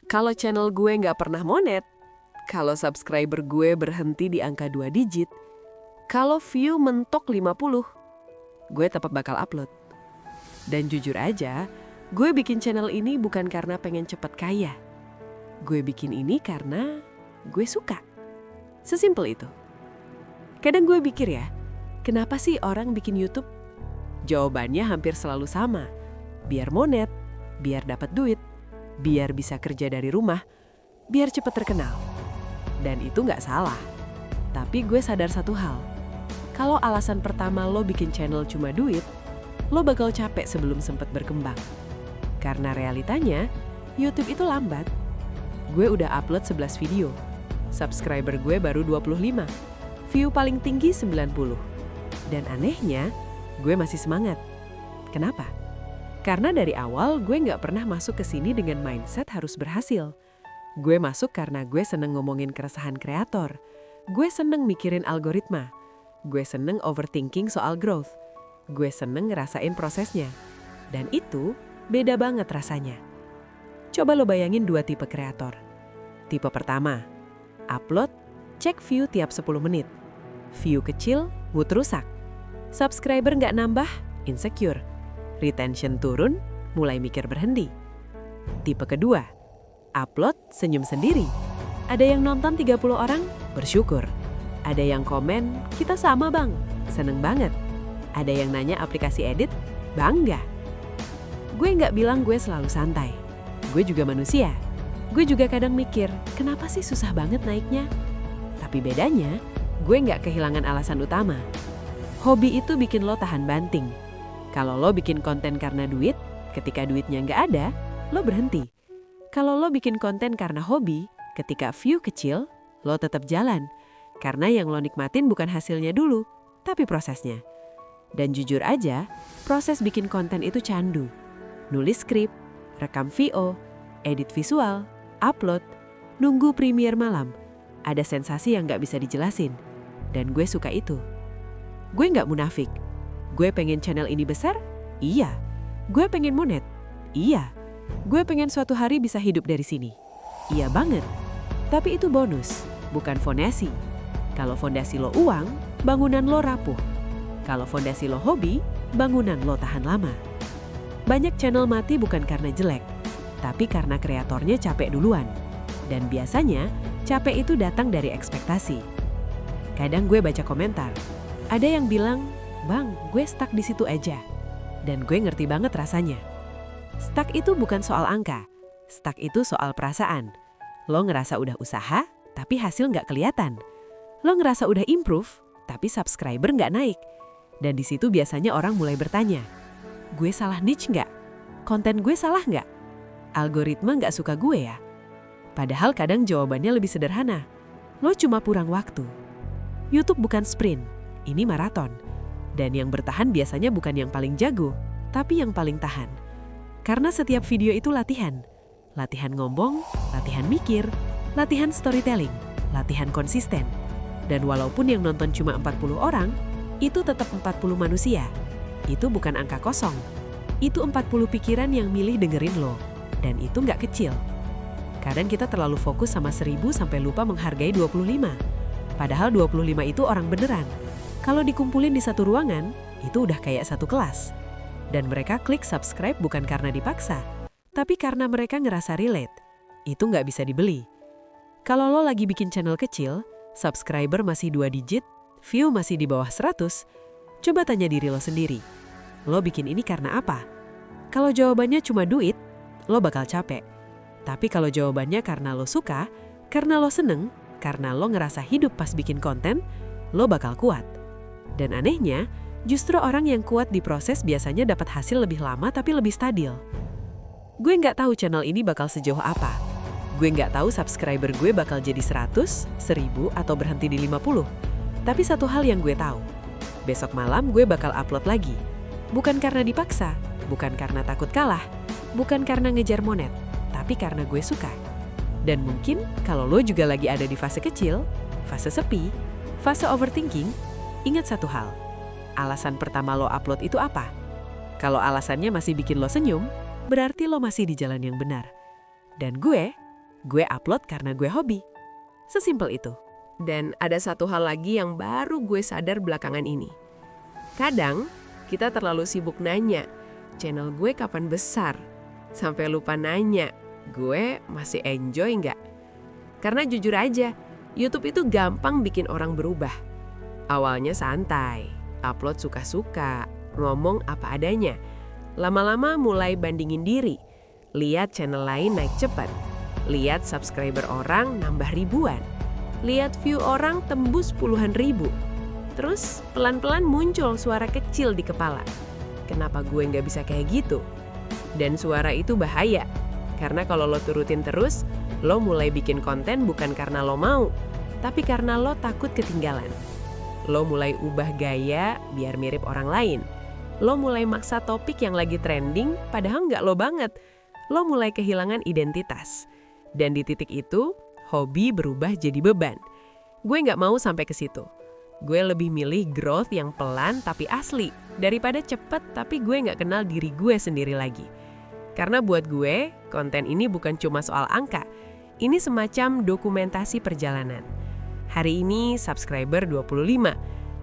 Kalau channel gue nggak pernah monet, kalau subscriber gue berhenti di angka 2 digit, kalau view mentok 50, gue tetap bakal upload. Dan jujur aja, gue bikin channel ini bukan karena pengen cepet kaya. Gue bikin ini karena gue suka. Sesimpel itu. Kadang gue pikir ya, kenapa sih orang bikin YouTube? Jawabannya hampir selalu sama. Biar monet, biar dapat duit, biar bisa kerja dari rumah, biar cepet terkenal. Dan itu nggak salah. Tapi gue sadar satu hal. Kalau alasan pertama lo bikin channel cuma duit, lo bakal capek sebelum sempet berkembang. Karena realitanya, YouTube itu lambat. Gue udah upload 11 video. Subscriber gue baru 25. View paling tinggi 90. Dan anehnya, gue masih semangat. Kenapa? Karena dari awal gue nggak pernah masuk ke sini dengan mindset harus berhasil. Gue masuk karena gue seneng ngomongin keresahan kreator. Gue seneng mikirin algoritma. Gue seneng overthinking soal growth. Gue seneng ngerasain prosesnya. Dan itu beda banget rasanya. Coba lo bayangin dua tipe kreator. Tipe pertama, upload, cek view tiap 10 menit. View kecil, mood rusak. Subscriber nggak nambah, insecure. Retention turun, mulai mikir berhenti. Tipe kedua, upload, senyum sendiri. Ada yang nonton 30 orang, bersyukur. Ada yang komen, kita sama bang, seneng banget. Ada yang nanya aplikasi edit, bangga. Gue nggak bilang gue selalu santai. Gue juga manusia. Gue juga kadang mikir, kenapa sih susah banget naiknya? Tapi bedanya, gue nggak kehilangan alasan utama. Hobi itu bikin lo tahan banting. Kalau lo bikin konten karena duit, ketika duitnya nggak ada, lo berhenti. Kalau lo bikin konten karena hobi, ketika view kecil, lo tetap jalan. Karena yang lo nikmatin bukan hasilnya dulu, tapi prosesnya. Dan jujur aja, proses bikin konten itu candu. Nulis skrip, rekam VO, edit visual, upload, nunggu premiere malam. Ada sensasi yang nggak bisa dijelasin. Dan gue suka itu. Gue nggak munafik. Gue pengen channel ini besar? Iya. Gue pengen monet? Iya. Gue pengen suatu hari bisa hidup dari sini? Iya banget. Tapi itu bonus, bukan fondasi. Kalau fondasi lo uang, bangunan lo rapuh. Kalau fondasi lo hobi, bangunan lo tahan lama. Banyak channel mati bukan karena jelek, tapi karena kreatornya capek duluan. Dan biasanya, capek itu datang dari ekspektasi. Kadang gue baca komentar, ada yang bilang, bang, gue stuck di situ aja. Dan gue ngerti banget rasanya. Stuck itu bukan soal angka, stuck itu soal perasaan. Lo ngerasa udah usaha, tapi hasil nggak kelihatan. Lo ngerasa udah improve, tapi subscriber nggak naik. Dan di situ biasanya orang mulai bertanya, gue salah niche nggak? Konten gue salah nggak? Algoritma nggak suka gue ya? Padahal kadang jawabannya lebih sederhana. Lo cuma kurang waktu. YouTube bukan sprint, ini maraton. Dan yang bertahan biasanya bukan yang paling jago, tapi yang paling tahan. Karena setiap video itu latihan. Latihan ngomong, latihan mikir, latihan storytelling, latihan konsisten. Dan walaupun yang nonton cuma 40 orang, itu tetap 40 manusia. Itu bukan angka kosong. Itu 40 pikiran yang milih dengerin lo. Dan itu nggak kecil. Kadang kita terlalu fokus sama 1000 sampai lupa menghargai 25. Padahal 25 itu orang beneran. Kalau dikumpulin di satu ruangan, itu udah kayak satu kelas. Dan mereka klik subscribe bukan karena dipaksa, tapi karena mereka ngerasa relate. Itu nggak bisa dibeli. Kalau lo lagi bikin channel kecil, subscriber masih 2 digit, view masih di bawah 100, coba tanya diri lo sendiri. Lo bikin ini karena apa? Kalau jawabannya cuma duit, lo bakal capek. Tapi kalau jawabannya karena lo suka, karena lo seneng, karena lo ngerasa hidup pas bikin konten, lo bakal kuat. Dan anehnya, justru orang yang kuat di proses biasanya dapat hasil lebih lama tapi lebih stabil. Gue nggak tahu channel ini bakal sejauh apa. Gue nggak tahu subscriber gue bakal jadi 100, 1000, atau berhenti di 50. Tapi satu hal yang gue tahu, besok malam gue bakal upload lagi. Bukan karena dipaksa, bukan karena takut kalah, bukan karena ngejar monet, tapi karena gue suka. Dan mungkin kalau lo juga lagi ada di fase kecil, fase sepi, fase overthinking, ingat satu hal. Alasan pertama lo upload itu apa? Kalau alasannya masih bikin lo senyum, berarti lo masih di jalan yang benar. Dan gue Gue upload karena gue hobi. Sesimpel itu. Dan ada satu hal lagi yang baru gue sadar belakangan ini. Kadang kita terlalu sibuk nanya, channel gue kapan besar? Sampai lupa nanya, gue masih enjoy nggak? Karena jujur aja, YouTube itu gampang bikin orang berubah. Awalnya santai, upload suka-suka, ngomong apa adanya. Lama-lama mulai bandingin diri, lihat channel lain naik cepat, lihat subscriber orang nambah ribuan, lihat view orang tembus puluhan ribu. Terus pelan-pelan muncul suara kecil di kepala. Kenapa gue nggak bisa kayak gitu? Dan suara itu bahaya, karena kalau lo turutin terus, lo mulai bikin konten bukan karena lo mau, tapi karena lo takut ketinggalan. Lo mulai ubah gaya biar mirip orang lain. Lo mulai maksa topik yang lagi trending, padahal nggak lo banget. Lo mulai kehilangan identitas. Dan di titik itu, hobi berubah jadi beban. Gue nggak mau sampai ke situ. Gue lebih milih growth yang pelan tapi asli, daripada cepet tapi gue nggak kenal diri gue sendiri lagi. Karena buat gue, konten ini bukan cuma soal angka. Ini semacam dokumentasi perjalanan. Hari ini subscriber 25,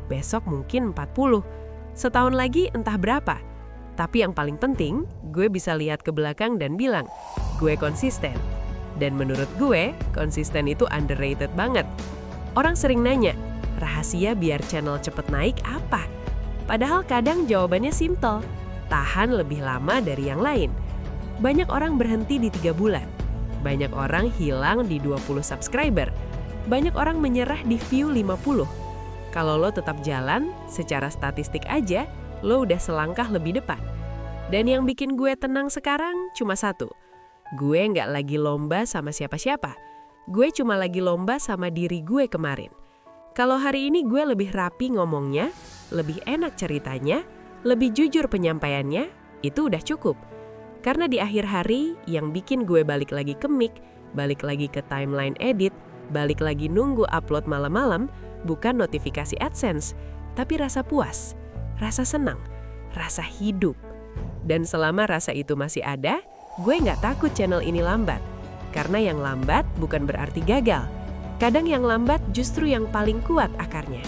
besok mungkin 40. Setahun lagi entah berapa. Tapi yang paling penting, gue bisa lihat ke belakang dan bilang, gue konsisten. Dan menurut gue, konsisten itu underrated banget. Orang sering nanya, rahasia biar channel cepet naik apa? Padahal kadang jawabannya simple, tahan lebih lama dari yang lain. Banyak orang berhenti di 3 bulan. Banyak orang hilang di 20 subscriber. Banyak orang menyerah di view 50. Kalau lo tetap jalan, secara statistik aja, lo udah selangkah lebih depan. Dan yang bikin gue tenang sekarang cuma satu. Gue nggak lagi lomba sama siapa-siapa. Gue cuma lagi lomba sama diri gue kemarin. Kalau hari ini gue lebih rapi ngomongnya, lebih enak ceritanya, lebih jujur penyampaiannya, itu udah cukup. Karena di akhir hari, yang bikin gue balik lagi ke mic, balik lagi ke timeline edit, balik lagi nunggu upload malam-malam, bukan notifikasi AdSense, tapi rasa puas, rasa senang, rasa hidup. Dan selama rasa itu masih ada, gue nggak takut channel ini lambat. Karena yang lambat bukan berarti gagal. Kadang yang lambat justru yang paling kuat akarnya.